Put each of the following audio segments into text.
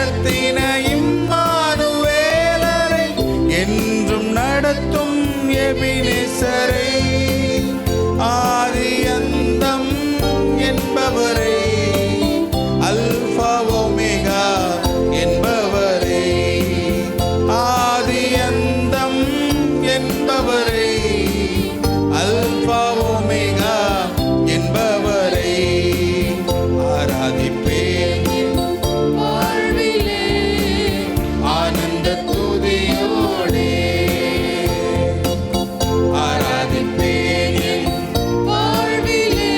நடத்தின இம்மானுவேலரை என்றும் நடத்தும் எபினேசரை ஆதி அந்தம் என்பவரை அல்பா ஒமேகா என்பவரை ஆதி அந்தம் என்பவரை அல்பா ஒமேகா என்பவரை ஆராதிப்பேன் வாழ்விலே ஆனந்த துதியோடே ஆராதிப்பேன் வாழ்விலே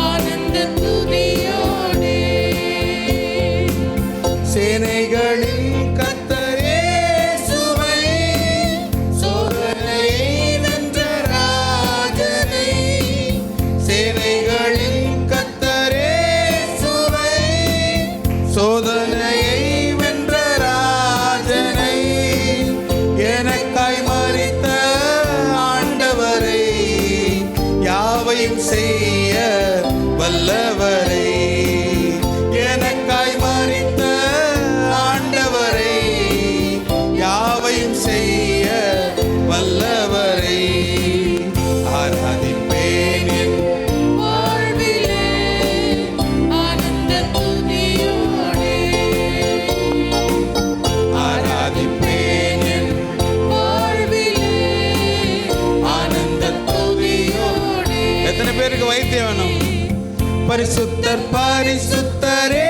ஆனந்த துதியோடே சேனைகளின் கர்த்தர் இயேசுவை சோதனையை வென்ற ராஜனை சேனைகளின் கர்த்தர் இயேசுவை சோதனையை வென்ற ராஜனை எனக்காய் மரித்த ஆண்டவரை யாவையும் செய்ய வல்லவரை எனக்காய் மரித்த ஆண்டவரை யாவையும் செய்ய வல்லவரை ஆராதிப்பேன் என் வாழ்விலே ஆனந்த துதியோடே ஆராதிப்பேன் என் வாழ்விலே ஆனந்த துதியோடே. எத்தனை பேருக்கு வைத்தியம் வேணும்? பரிசுத்தர் பரிசுத்தரே